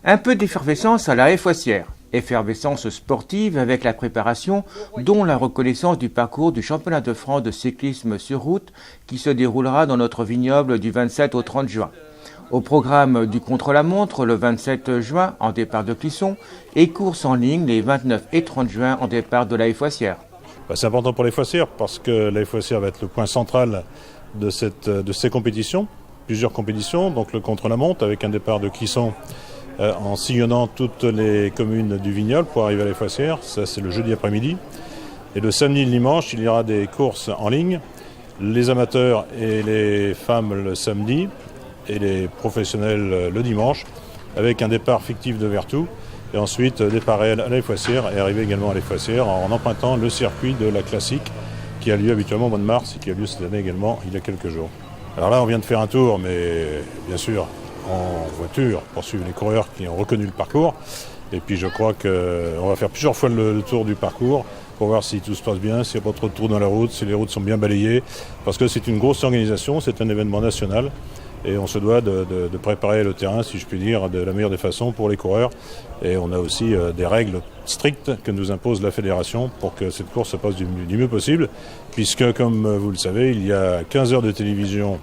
Un peu d'effervescence à la haie Foissière. Effervescence sportive avec la préparation, dont la reconnaissance du parcours du championnat de France de cyclisme sur route qui se déroulera dans notre vignoble du 27 au 30 juin. Au programme du contre-la-montre le 27 juin en départ de Clisson et course en ligne les 29 et 30 juin en départ de la haie Foissière. C'est important pour les Foissières parce que la haie Foissière va être le point central de ces compétitions. Plusieurs compétitions, donc le contre-la-montre avec un départ de Clisson en sillonnant toutes les communes du vignoble pour arriver à la Foissière. Ça, c'est le jeudi après-midi. Et le samedi et le dimanche, il y aura des courses en ligne. Les amateurs et les femmes le samedi et les professionnels le dimanche, avec un départ fictif de Vertou. Et ensuite, départ réel à la Foissière et arriver également à la Foissière en empruntant le circuit de la classique qui a lieu habituellement au mois de mars et qui a lieu cette année également il y a quelques jours. Alors là, on vient de faire un tour, mais bien sûr, en voiture pour suivre les coureurs qui ont reconnu le parcours. Et puis je crois qu'on va faire plusieurs fois le tour du parcours pour voir si tout se passe bien, s'il n'y a pas trop de trous dans la route, si les routes sont bien balayées. Parce que c'est une grosse organisation, c'est un événement national. Et on se doit de préparer le terrain, si je puis dire, de la meilleure des façons pour les coureurs. Et on a aussi des règles strictes que nous impose la fédération pour que cette course se passe du mieux possible. Puisque, comme vous le savez, il y a 15 heures de télévision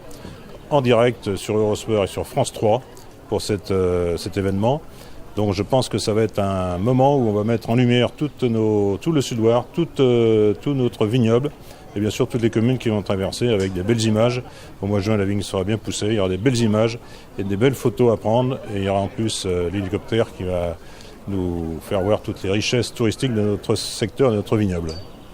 en direct sur Eurosport et sur France 3 pour cet événement. Donc je pense que ça va être un moment où on va mettre en lumière tout le Sud-Ouest, tout notre vignoble et bien sûr toutes les communes qui vont traverser avec des belles images. Au mois de juin, la vigne sera bien poussée, il y aura des belles images et des belles photos à prendre. Et il y aura en plus l'hélicoptère qui va nous faire voir toutes les richesses touristiques de notre secteur, de notre vignoble.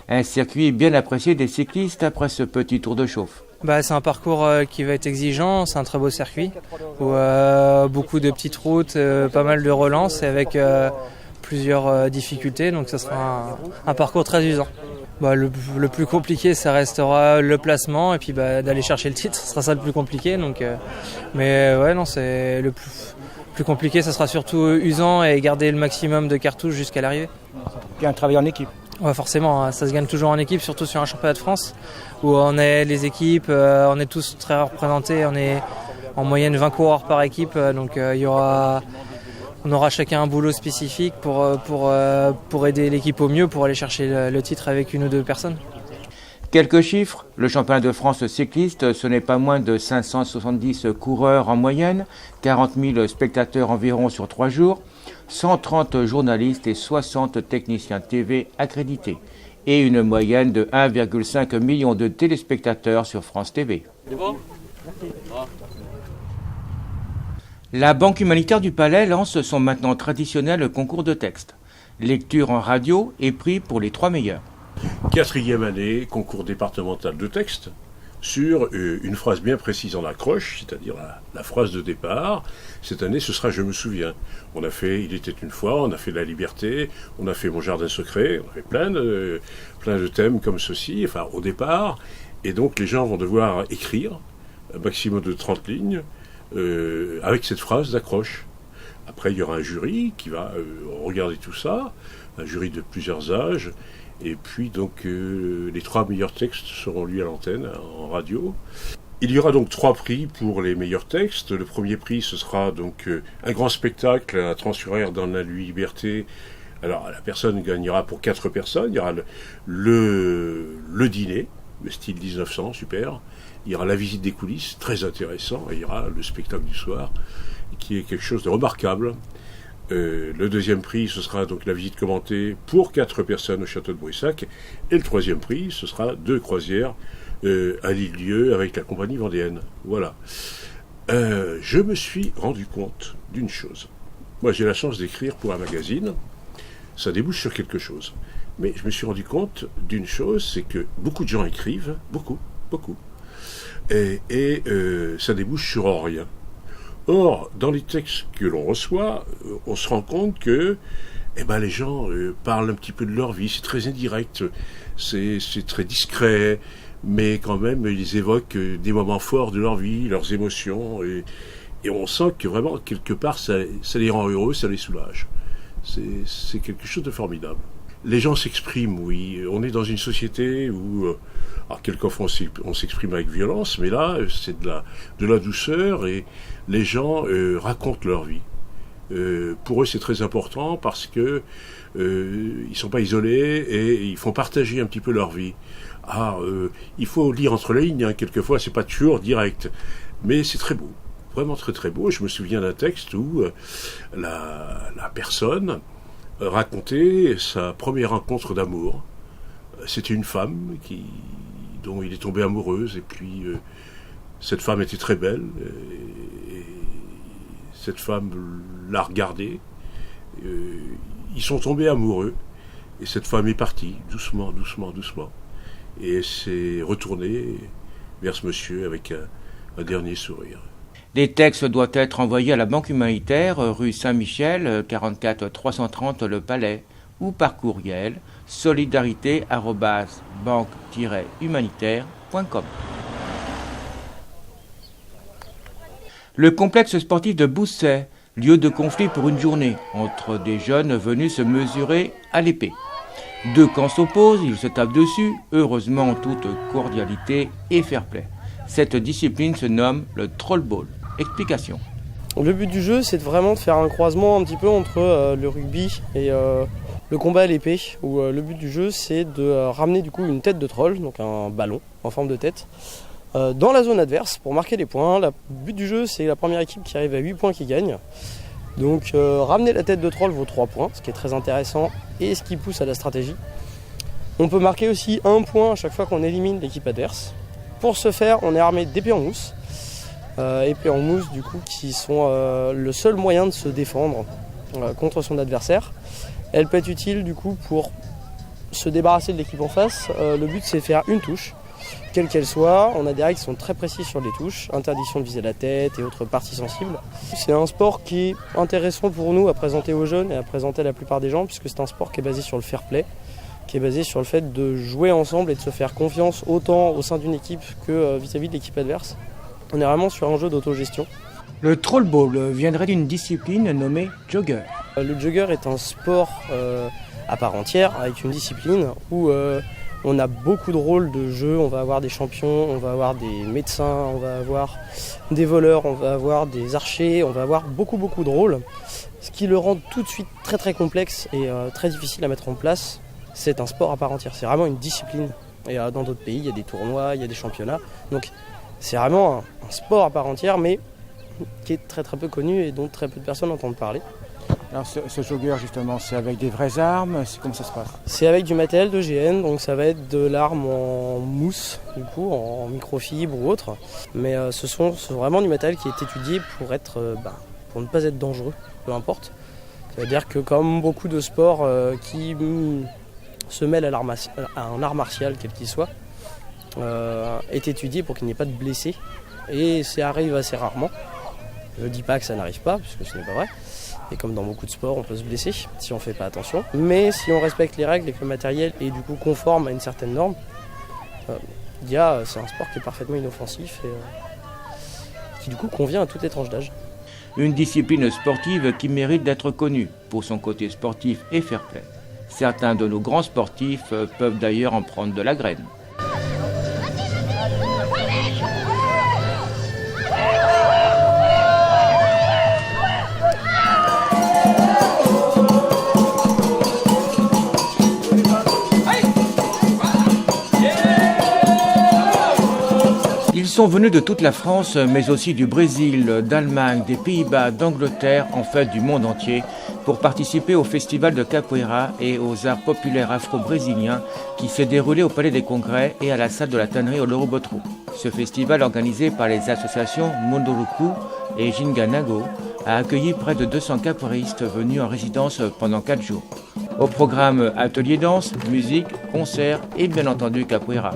Un circuit bien apprécié des cyclistes après ce petit tour de chauffe. C'est un parcours qui va être exigeant, c'est un très beau circuit où beaucoup de petites routes, pas mal de relances et avec plusieurs difficultés, donc ce sera un parcours très usant. Le plus compliqué, ça restera le placement et puis d'aller chercher le titre, ce sera ça le plus compliqué. C'est le plus compliqué, ça sera surtout usant et garder le maximum de cartouches jusqu'à l'arrivée. Et un travail en équipe. Ouais, forcément, ça se gagne toujours en équipe, surtout sur un championnat de France où on est les équipes, on est tous très représentés, on est en moyenne 20 coureurs par équipe, donc on aura chacun un boulot spécifique pour aider l'équipe au mieux, pour aller chercher le titre avec une ou deux personnes. Quelques chiffres, le championnat de France cycliste, ce n'est pas moins de 570 coureurs en moyenne, 40 000 spectateurs environ sur 3 jours, 130 journalistes et 60 techniciens TV accrédités, et une moyenne de 1,5 million de téléspectateurs sur France TV. La Banque humanitaire du Palais lance son maintenant traditionnel concours de texte. Lecture en radio et prix pour les 3 meilleurs. 4e année, concours départemental de texte, sur une phrase bien précise en accroche, c'est-à-dire la phrase de départ. Cette année, ce sera « Je me souviens ». On a fait « Il était une fois », on a fait « La liberté », on a fait « Mon jardin secret », on a fait plein de thèmes comme ceci, au départ. Et donc, les gens vont devoir écrire un maximum de 30 lignes avec cette phrase d'accroche. Après, il y aura un jury qui va regarder tout ça, un jury de plusieurs âges. Et puis donc les 3 meilleurs textes seront lus à l'antenne, en radio. Il y aura donc 3 prix pour les meilleurs textes. Le premier prix, ce sera donc un grand spectacle à Transurère dans la liberté. Alors la personne gagnera pour 4 personnes. Il y aura le dîner, le style 1900, super. Il y aura la visite des coulisses, très intéressant. Et il y aura le spectacle du soir, qui est quelque chose de remarquable. Le deuxième prix, ce sera donc la visite commentée pour 4 personnes au château de Brissac. Et le troisième prix, ce sera 2 croisières à l'île-Dieu avec la compagnie vendéenne. Voilà. Je me suis rendu compte d'une chose. Moi, j'ai la chance d'écrire pour un magazine. Ça débouche sur quelque chose. Mais je me suis rendu compte d'une chose, c'est que beaucoup de gens écrivent, beaucoup. Et ça débouche sur rien. Or, dans les textes que l'on reçoit, on se rend compte que les gens parlent un petit peu de leur vie, c'est très indirect, c'est très discret, mais quand même, ils évoquent des moments forts de leur vie, leurs émotions, et on sent que vraiment, quelque part, ça les rend heureux, ça les soulage. C'est quelque chose de formidable. Les gens s'expriment, oui. On est dans une société où, alors quelquefois on s'exprime avec violence, mais là, c'est de la douceur et les gens racontent leur vie. Pour eux, c'est très important parce que ils sont pas isolés et ils font partager un petit peu leur vie. Il faut lire entre les lignes, hein. Quelquefois, c'est pas toujours direct, mais c'est très beau, vraiment très très beau. Je me souviens d'un texte où la personne racontait sa première rencontre d'amour. C'était une femme dont il est tombé amoureuse, et puis cette femme était très belle, et cette femme l'a regardé. Ils sont tombés amoureux, et cette femme est partie, doucement, doucement, doucement, et s'est retournée vers ce monsieur avec un dernier sourire. Les textes doivent être envoyés à la Banque humanitaire, rue Saint-Michel, 44 330 Le Palais, ou par courriel solidarité@banque-humanitaire.com. Le complexe sportif de Bousset, lieu de conflit pour une journée entre des jeunes venus se mesurer à l'épée. Deux camps s'opposent, ils se tapent dessus, heureusement en toute cordialité et fair-play. Cette discipline se nomme le trollball. Explication. Le but du jeu, c'est vraiment de faire un croisement un petit peu entre le rugby et le combat à l'épée, où le but du jeu, c'est de ramener du coup une tête de troll, donc un ballon en forme de tête, dans la zone adverse pour marquer des points. Le but du jeu, c'est la première équipe qui arrive à 8 points qui gagne. Donc ramener la tête de troll vaut 3 points, ce qui est très intéressant et ce qui pousse à la stratégie. On peut marquer aussi 1 point à chaque fois qu'on élimine l'équipe adverse. Pour ce faire, on est armé d'épées en mousse. Épées en mousse du coup qui sont le seul moyen de se défendre contre son adversaire. Elle peut être utile du coup pour se débarrasser de l'équipe en face. Le but c'est de faire une touche, quelle qu'elle soit. On a des règles qui sont très précises sur les touches, interdiction de viser la tête et autres parties sensibles. C'est un sport qui est intéressant pour nous à présenter aux jeunes et à présenter à la plupart des gens, puisque c'est un sport qui est basé sur le fair play, qui est basé sur le fait de jouer ensemble et de se faire confiance autant au sein d'une équipe que vis-à-vis de l'équipe adverse. On est vraiment sur un jeu d'autogestion. Le trollball viendrait d'une discipline nommée jogger. Le jogger est un sport à part entière, avec une discipline où on a beaucoup de rôles de jeu. On va avoir des champions, on va avoir des médecins, on va avoir des voleurs, on va avoir des archers, on va avoir beaucoup de rôles. Ce qui le rend tout de suite très très complexe et très difficile à mettre en place. C'est un sport à part entière, c'est vraiment une discipline. Et dans d'autres pays, il y a des tournois, il y a des championnats. Donc c'est vraiment un sport à part entière, mais qui est très très peu connu et dont très peu de personnes entendent parler. Alors ce jogger justement, c'est avec des vraies armes, c'est comment ça se passe? C'est avec du matériel d'EGN, donc ça va être de l'arme en mousse, du coup, en microfibre ou autre. Mais c'est vraiment du matériel qui est étudié pour ne pas être dangereux, peu importe. Ça veut dire que comme beaucoup de sports qui se mêlent à un art martial, quel qu'il soit, est étudié pour qu'il n'y ait pas de blessés. Et ça arrive assez rarement. Je ne dis pas que ça n'arrive pas, puisque ce n'est pas vrai. Et comme dans beaucoup de sports, on peut se blesser si on ne fait pas attention. Mais si on respecte les règles et que le matériel est du coup conforme à une certaine norme, c'est un sport qui est parfaitement inoffensif et qui du coup convient à toute les tranches d'âge. Une discipline sportive qui mérite d'être connue pour son côté sportif et fair-play. Certains de nos grands sportifs peuvent d'ailleurs en prendre de la graine. Ils sont venus de toute la France, mais aussi du Brésil, d'Allemagne, des Pays-Bas, d'Angleterre, en fait du monde entier, pour participer au festival de capoeira et aux arts populaires afro-brésiliens qui s'est déroulé au Palais des Congrès et à la salle de la tannerie au Lorobotrou. Ce festival, organisé par les associations Munduruku et Jinganago, a accueilli près de 200 capoeiristes venus en résidence pendant 4 jours. Au programme atelier danse, musique, concerts et bien entendu capoeira.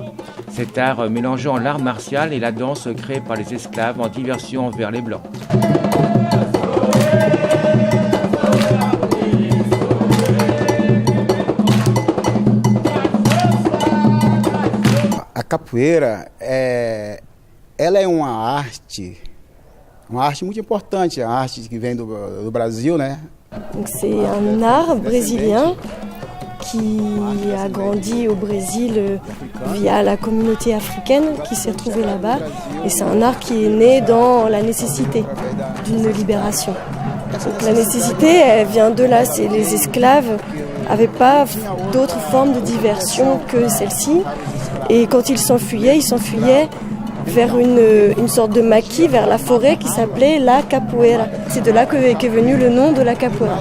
Cet art mélangeant l'art martial et la danse créée par les esclaves en diversion envers les Blancs. A capoeira ela é uma arte muito importante, a arte que vem do Brasil, né? Donc c'est un art brésilien qui a grandi au Brésil via la communauté africaine qui s'est trouvée là-bas. Et c'est un art qui est né dans la nécessité d'une libération. Donc la nécessité, elle vient de là. C'est les esclaves n'avaient pas d'autre forme de diversion que celle-ci. Et quand ils s'enfuyaient vers une sorte de maquis, vers la forêt qui s'appelait la capoeira. C'est de là qu'est venu le nom de la capoeira.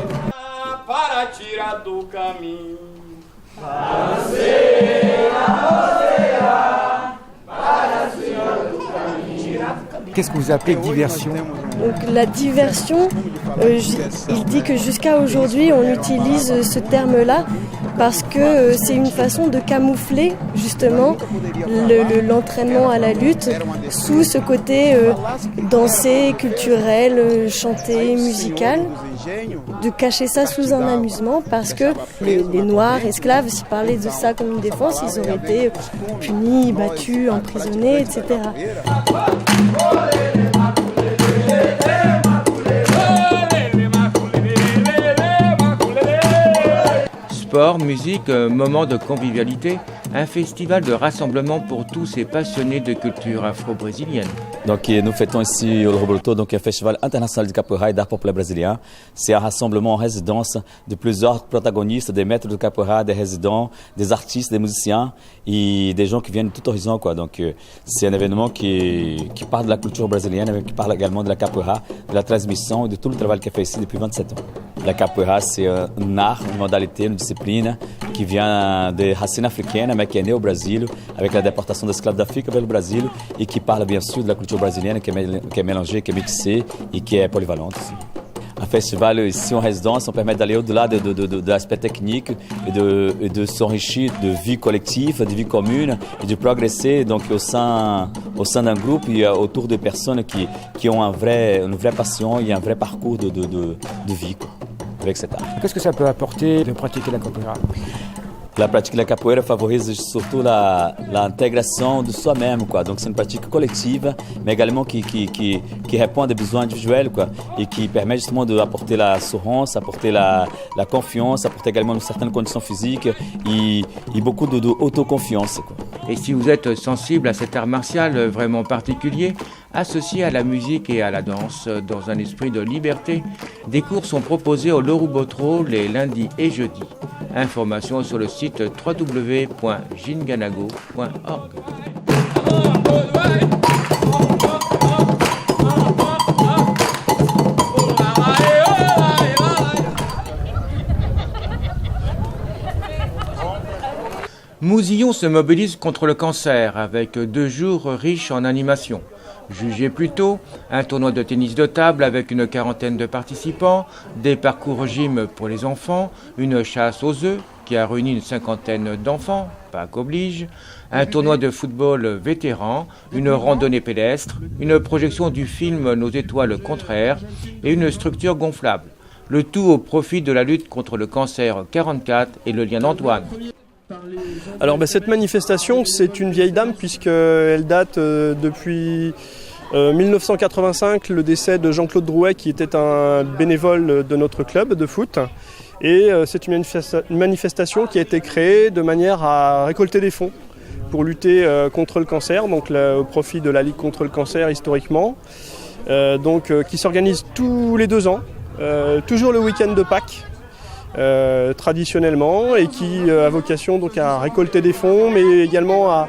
Qu'est-ce que vous appelez diversion? Donc la diversion, il dit que jusqu'à aujourd'hui on utilise ce terme-là parce que c'est une façon de camoufler justement l'entraînement à la lutte sous ce côté dansé, culturel, chanté, musical, de cacher ça sous un amusement parce que les Noirs esclaves, s'ils parlaient de ça comme une défense, ils auraient été punis, battus, emprisonnés, etc. Sport, musique, moment de convivialité, un festival de rassemblement pour tous ces passionnés de culture afro-brésilienne. Donc nous fêtons ici au Roberto donc un festival international de capoeira et d'art populaire brésilien. C'est un rassemblement en résidence de plusieurs protagonistes, des maîtres de capoeira, des résidents, des artistes, des musiciens et des gens qui viennent de tout horizon quoi. Donc c'est un événement qui parle de la culture brésilienne, mais qui parle également de la capoeira, de la transmission et de tout le travail qu'elle fait ici depuis 27 ans. La capoeira c'est un art, une modalité, une discipline qui vient des racines africaines, mais qui est née au Brésil avec la déportation d'esclaves d'Afrique vers le Brésil et qui parle bien sûr de la culture brésilienne qui est mélangée, qui est mixée et qui est polyvalente. Un festival ici en résidence, on permet d'aller au-delà de l'aspect technique et de s'enrichir de vie collective, de vie commune et de progresser donc au sein d'un groupe et autour de personnes qui ont une vraie passion et un vrai parcours de vie quoi, avec cet art. Qu'est-ce que ça peut apporter de pratiquer la capoeira? La pratique de la capoeira favorise surtout l'intégration de soi-même, quoi. Donc c'est une pratique collective, mais également qui répond à des besoins individuels, quoi, et qui permet justement d'apporter l'assurance, apporter la confiance, apporter également une certaine condition physique et beaucoup d'autoconfiance, quoi. Et si vous êtes sensible à cet art martial vraiment particulier, associé à la musique et à la danse dans un esprit de liberté, des cours sont proposés au Lorubotro les lundis et jeudis. Informations sur le site www.jinganago.org. Mousillon se mobilise contre le cancer avec 2 jours riches en animation. Jugez plus tôt, un tournoi de tennis de table avec une 40aine de participants, des parcours gym pour les enfants, une chasse aux œufs qui a réuni une 50aine d'enfants, Pâques oblige, un tournoi de football vétéran, une randonnée pédestre, une projection du film Nos étoiles contraires et une structure gonflable. Le tout au profit de la lutte contre le cancer 44 et le lien d'Antoine. Alors cette manifestation, c'est une vieille dame puisqu'elle date depuis 1985, le décès de Jean-Claude Drouet qui était un bénévole de notre club de foot. Et c'est une manifestation qui a été créée de manière à récolter des fonds pour lutter contre le cancer, donc au profit de la Ligue contre le cancer historiquement, qui s'organise tous les 2 ans, toujours le week-end de Pâques. Traditionnellement et qui a vocation donc à récolter des fonds mais également à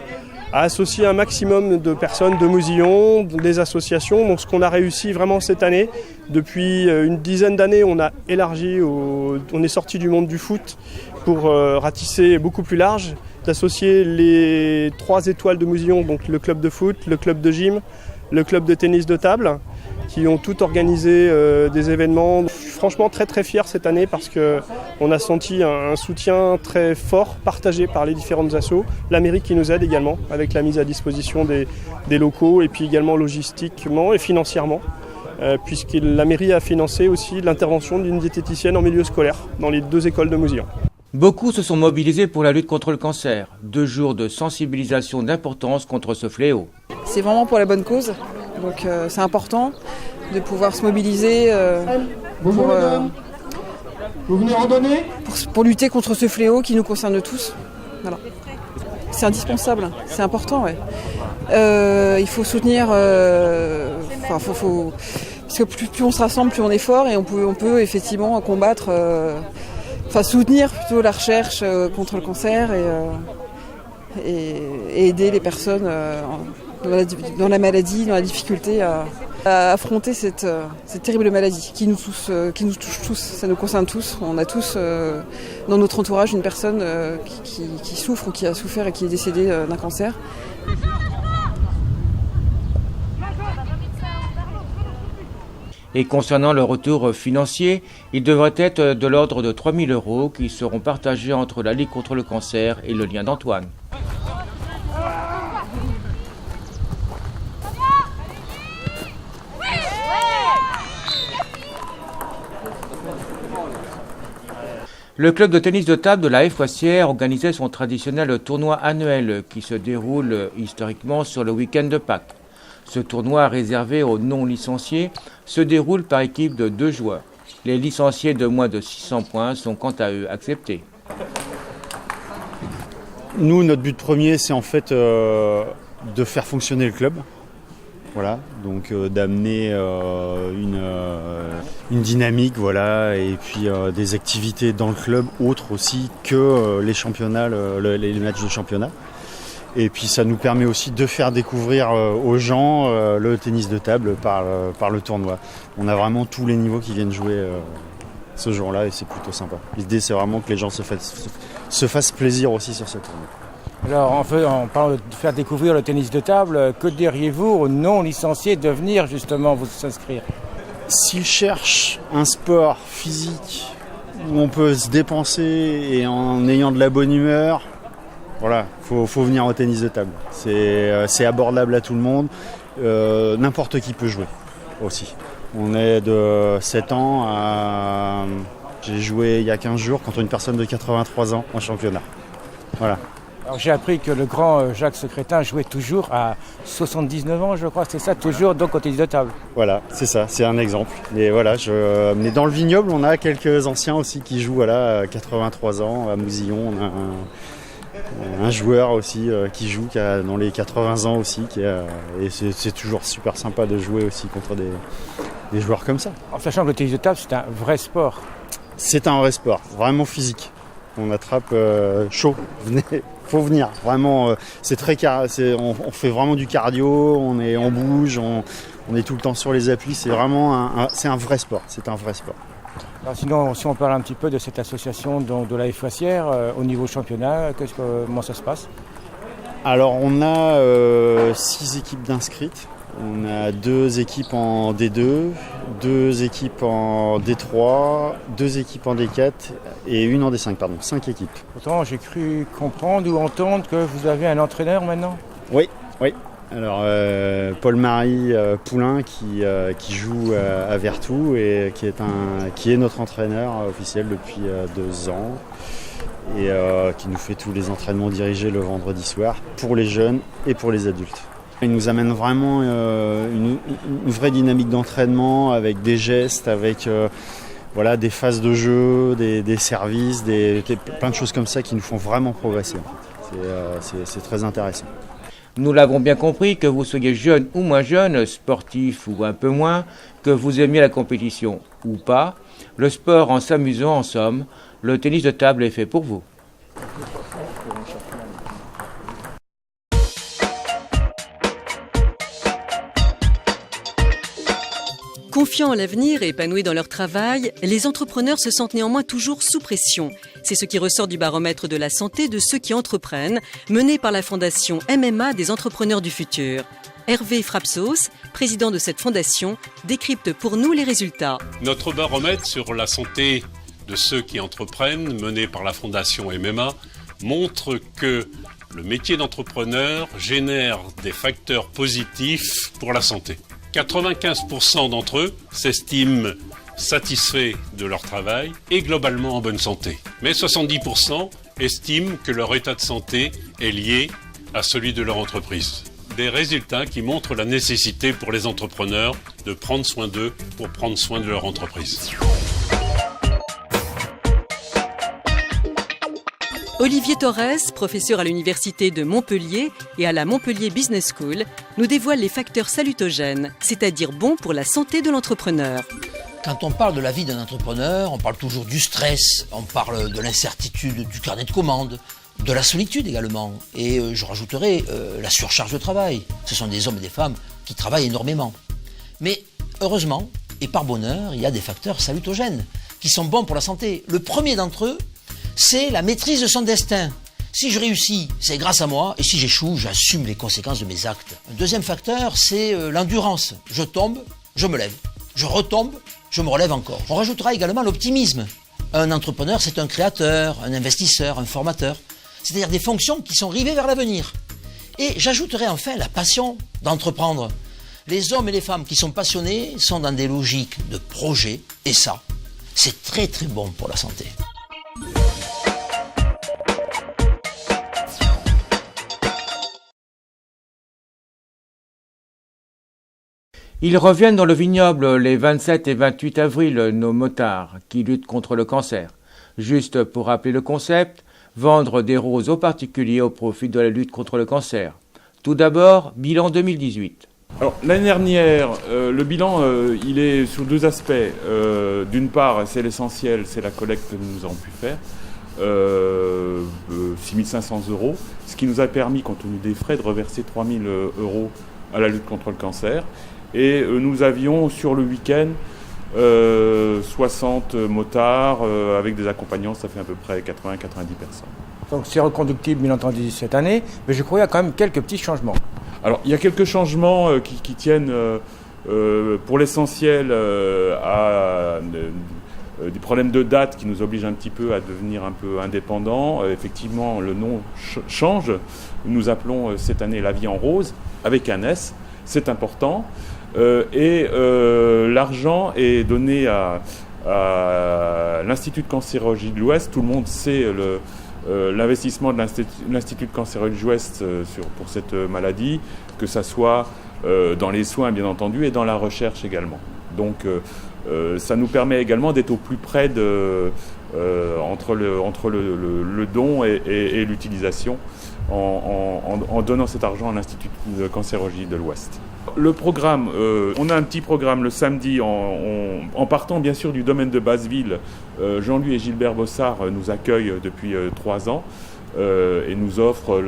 associer un maximum de personnes de Mousillon, des associations. Donc ce qu'on a réussi vraiment cette année, depuis une dizaine d'années on a élargi, on est sorti du monde du foot pour ratisser beaucoup plus large, d'associer les 3 étoiles de Mousillon, donc le club de foot, le club de gym, le club de tennis de table, qui ont tout organisé des événements. Je suis franchement très très fier cette année parce qu'on a senti un soutien très fort partagé par les différentes assos. La mairie qui nous aide également avec la mise à disposition des locaux et puis également logistiquement et financièrement puisque la mairie a financé aussi l'intervention d'une diététicienne en milieu scolaire dans les 2 écoles de Mousillon. Beaucoup se sont mobilisés pour la lutte contre le cancer. 2 jours de sensibilisation d'importance contre ce fléau. C'est vraiment pour la bonne cause, donc c'est important de pouvoir se mobiliser pour Vous venez randonner? Pour lutter contre ce fléau qui nous concerne tous. Voilà. C'est indispensable, c'est important, ouais. Il faut soutenir, parce que plus on se rassemble, plus on est fort et on peut effectivement combattre, soutenir plutôt la recherche contre le cancer et aider les personnes dans la maladie, dans la difficulté à affronter cette terrible maladie qui nous touche tous, ça nous concerne tous. On a tous dans notre entourage une personne qui souffre ou qui a souffert et qui est décédée d'un cancer. Et concernant le retour financier, il devrait être de l'ordre de 3 000 € qui seront partagés entre la Ligue contre le cancer et le lien d'Antoine. Le club de tennis de table de la Haie Fouassière organisait son traditionnel tournoi annuel qui se déroule historiquement sur le week-end de Pâques. Ce tournoi réservé aux non-licenciés se déroule par équipe de 2 joueurs. Les licenciés de moins de 600 points sont quant à eux acceptés. Nous, notre but premier, c'est en fait de faire fonctionner le club. Voilà, donc d'amener une dynamique, voilà, et puis des activités dans le club autres aussi que les championnats, les matchs de championnat. Et puis ça nous permet aussi de faire découvrir aux gens le tennis de table par le tournoi. On a vraiment tous les niveaux qui viennent jouer ce jour-là et c'est plutôt sympa. L'idée, c'est vraiment que les gens se fassent plaisir aussi sur ce tournoi. Alors, en parlant de faire découvrir le tennis de table, que diriez-vous aux non-licenciés de venir justement vous inscrire? S'ils cherchent un sport physique où on peut se dépenser et en ayant de la bonne humeur, voilà, faut venir au tennis de table. C'est abordable à tout le monde, n'importe qui peut jouer aussi. On est de 7 ans à... J'ai joué il y a 15 jours contre une personne de 83 ans en championnat. Voilà. Alors j'ai appris que le grand Jacques Secrétin jouait toujours à 79 ans, je crois, c'est ça, toujours donc au tennis de table. Voilà, c'est ça, c'est un exemple. Mais voilà, mais dans le vignoble, on a quelques anciens aussi qui jouent à 83 ans. À Mousillon, on a un joueur aussi qui joue qui a dans les 80 ans aussi. Et c'est toujours super sympa de jouer aussi contre des joueurs comme ça. En sachant que le tennis de table, c'est un vrai sport. C'est un vrai sport, vraiment physique. On attrape chaud, venez, faut venir. Vraiment, c'est très on fait vraiment du cardio, on bouge, on est tout le temps sur les appuis. C'est vraiment c'est un vrai sport. C'est un vrai sport. Alors sinon, si on parle un petit peu de cette association de la Haie Fouassière au niveau championnat, comment ça se passe? Alors on a 6 équipes d'inscrites. On a 2 équipes en D2, 2 équipes en D3, 2 équipes en D4 et une en D5, 5 équipes. Pourtant, j'ai cru comprendre ou entendre que vous avez un entraîneur maintenant? Oui. Alors, Paul-Marie Poulain qui joue à Vertou et qui est notre entraîneur officiel depuis 2 ans et qui nous fait tous les entraînements dirigés le vendredi soir pour les jeunes et pour les adultes. Il nous amène vraiment une vraie dynamique d'entraînement avec des gestes, avec des phases de jeu, des services, plein de choses comme ça qui nous font vraiment progresser. C'est très intéressant. Nous l'avons bien compris, que vous soyez jeune ou moins jeune, sportif ou un peu moins, que vous aimiez la compétition ou pas, le sport en s'amusant en somme, le tennis de table est fait pour vous. Confiants en l'avenir et épanouis dans leur travail, les entrepreneurs se sentent néanmoins toujours sous pression. C'est ce qui ressort du baromètre de la santé de ceux qui entreprennent, mené par la fondation MMA des entrepreneurs du futur. Hervé Frapsos, président de cette fondation, décrypte pour nous les résultats. Notre baromètre sur la santé de ceux qui entreprennent, mené par la fondation MMA, montre que le métier d'entrepreneur génère des facteurs positifs pour la santé. 95% d'entre eux s'estiment satisfaits de leur travail et globalement en bonne santé. Mais 70% estiment que leur état de santé est lié à celui de leur entreprise. Des résultats qui montrent la nécessité pour les entrepreneurs de prendre soin d'eux pour prendre soin de leur entreprise. Olivier Torres, professeur à l'université de Montpellier et à la Montpellier Business School, nous dévoile les facteurs salutogènes, c'est-à-dire bons pour la santé de l'entrepreneur. Quand on parle de la vie d'un entrepreneur, on parle toujours du stress, on parle de l'incertitude du carnet de commandes, de la solitude également, et je rajouterai la surcharge de travail. Ce sont des hommes et des femmes qui travaillent énormément. Mais heureusement, et par bonheur, il y a des facteurs salutogènes qui sont bons pour la santé. Le premier d'entre eux, c'est la maîtrise de son destin. Si je réussis, c'est grâce à moi, et si j'échoue, j'assume les conséquences de mes actes. Un deuxième facteur, c'est l'endurance. Je tombe, je me lève. Je retombe, je me relève encore. On rajoutera également l'optimisme. Un entrepreneur, c'est un créateur, un investisseur, un formateur. C'est-à-dire des fonctions qui sont rivées vers l'avenir. Et j'ajouterai enfin la passion d'entreprendre. Les hommes et les femmes qui sont passionnés sont dans des logiques de projet, et ça, c'est très très bon pour la santé. Ils reviennent dans le vignoble les 27 et 28 avril, nos motards, qui luttent contre le cancer. Juste pour rappeler le concept, vendre des roses aux particuliers au profit de la lutte contre le cancer. Tout d'abord, bilan 2018. Alors, l'année dernière, le bilan, il est sous deux aspects. D'une part, c'est l'essentiel, c'est la collecte que nous avons pu faire. 6 500 €, ce qui nous a permis, compte tenu des frais, de reverser 3 000 € à la lutte contre le cancer. Et nous avions sur le week-end 60 motards avec des accompagnants, ça fait à peu près 80-90 personnes. Donc c'est reconductible bien entendu cette année, mais je crois qu'il y a quand même quelques petits changements. Alors il y a quelques changements qui tiennent pour l'essentiel à des problèmes de date qui nous obligent un petit peu à devenir un peu indépendants. Effectivement, le nom change. Nous appelons cette année La Vie en Rose avec un S, c'est important. L'argent est donné à l'Institut de cancérologie de l'Ouest. Tout le monde sait l'investissement de l'Institut de cancérologie de l'Ouest pour cette maladie, que ça soit dans les soins bien entendu et dans la recherche également. Donc ça nous permet également d'être au plus près entre le don et l'utilisation en donnant cet argent à l'Institut de cancérologie de l'Ouest. Le programme, on a un petit programme le samedi en partant bien sûr du domaine de Basseville. Jean-Louis et Gilbert Bossard nous accueillent depuis 3 ans et nous offrent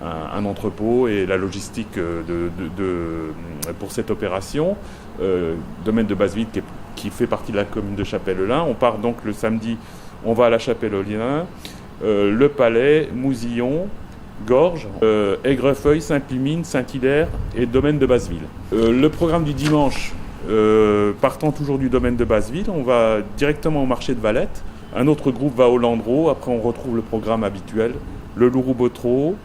un entrepôt et la logistique pour cette opération. Domaine de Basseville qui fait partie de la commune de Chapelle-Lin. On part donc le samedi, on va à la Chapelle-Lin, Le Palais, Mousillon, Gorges, Aigrefeuille, Saint-Pimine, Saint-Hilaire et domaine de Basseville. Le programme du dimanche, partant toujours du domaine de Basseville, on va directement au marché de Valette. Un autre groupe va au Landreau. Après, on retrouve le programme habituel, le Louroux-Botreau,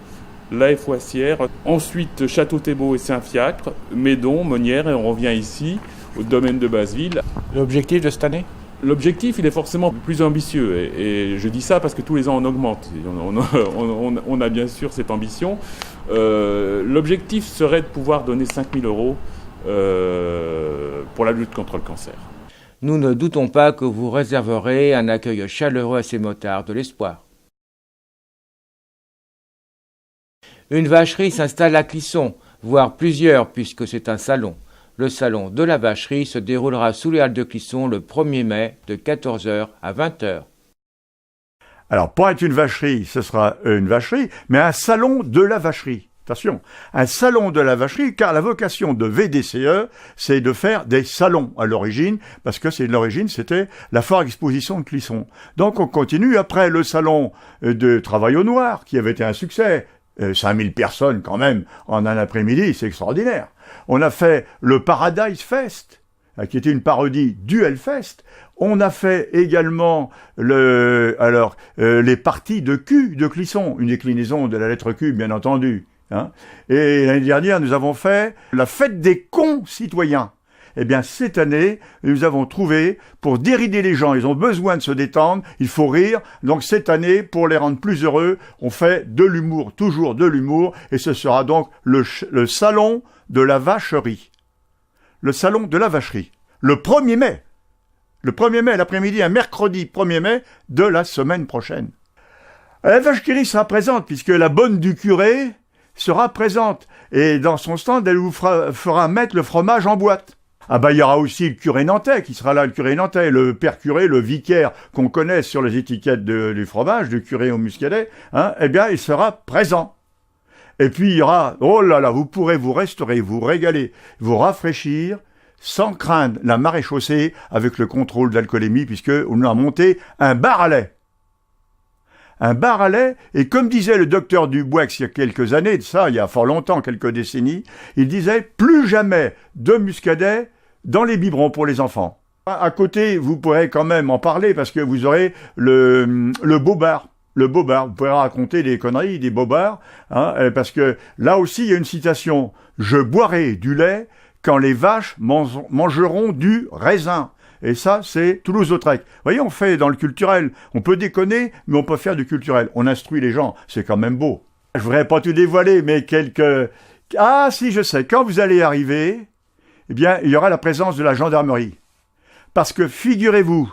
la Foissière. Ensuite, Château-Thébault et Saint-Fiacre, Médon, Monnières, et on revient ici au domaine de Basseville. L'objectif de cette année ? L'objectif, il est forcément plus ambitieux. Et je dis ça parce que tous les ans, on augmente. On a bien sûr cette ambition. L'objectif serait de pouvoir donner 5 000 € pour la lutte contre le cancer. Nous ne doutons pas que vous réserverez un accueil chaleureux à ces motards de l'espoir. Une vacherie s'installe à Clisson, voire plusieurs puisque c'est un salon. Le salon de la vacherie se déroulera sous les halles de Clisson le 1er mai de 14h à 20h. Alors, pour être une vacherie, ce sera une vacherie, mais un salon de la vacherie. Attention, un salon de la vacherie, car la vocation de VDCE, c'est de faire des salons à l'origine, parce que l'origine, c'était la Foire Exposition de Clisson. Donc, on continue après le salon de travail au noir, qui avait été un succès. 5000 personnes quand même en un après-midi, c'est extraordinaire. On a fait le Paradise Fest, qui était une parodie du Hellfest. On a fait également les parties de Q de Clisson, une déclinaison de la lettre Q, bien entendu. Hein. Et l'année dernière, nous avons fait la fête des concitoyens. Eh bien, cette année, nous avons trouvé, pour dérider les gens, ils ont besoin de se détendre, il faut rire. Donc, cette année, pour les rendre plus heureux, on fait de l'humour, toujours de l'humour, et ce sera donc le salon de la vacherie. Le salon de la vacherie. Le 1er mai. Le 1er mai, l'après-midi, un mercredi 1er mai de la semaine prochaine. La vache qui rit sera présente, puisque la bonne du curé sera présente. Et dans son stand, elle vous fera mettre le fromage en boîte. Ah bah il y aura aussi le curé nantais qui sera là, le curé nantais, le père curé, le vicaire qu'on connaît sur les étiquettes du fromage, du curé au muscadet, hein, eh bien il sera présent. Et puis il y aura, oh là là, vous pourrez vous restaurer, vous régaler, vous rafraîchir, sans craindre la maréchaussée avec le contrôle d'alcoolémie, puisque on a monté un bar à lait. Un bar à lait, et comme disait le docteur Dubois il y a quelques années, de ça, il y a fort longtemps, quelques décennies, il disait plus jamais de muscadet dans les biberons pour les enfants. À côté, vous pourrez quand même en parler parce que vous aurez le bobard. Le bobard, vous pourrez raconter des conneries, des bobards, hein, parce que là aussi il y a une citation. Je boirai du lait quand les vaches mangeront du raisin. Et ça, c'est Toulouse-Lautrec. Vous voyez, on fait dans le culturel. On peut déconner, mais on peut faire du culturel. On instruit les gens. C'est quand même beau. Je voudrais pas tout dévoiler, mais quelques... Ah, si, je sais. Quand vous allez arriver, eh bien, il y aura la présence de la gendarmerie. Parce que, figurez-vous,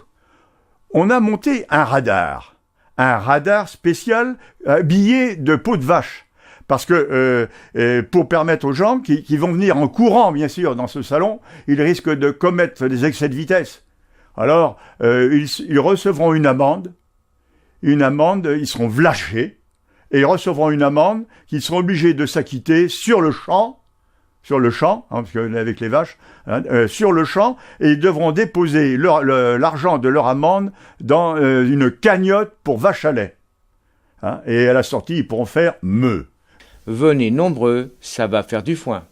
on a monté un radar. Un radar spécial habillé de peau de vache. Parce que pour permettre aux gens qui vont venir en courant, bien sûr, dans ce salon, ils risquent de commettre des excès de vitesse. Alors, ils recevront une amende, ils seront vlachés, et ils recevront une amende qu'ils seront obligés de s'acquitter sur le champ, hein, parce que avec les vaches, hein, sur le champ, et ils devront déposer l'argent de leur amende dans une cagnotte pour vache à lait. Hein, et à la sortie, ils pourront faire meuh. Venez nombreux, ça va faire du foin.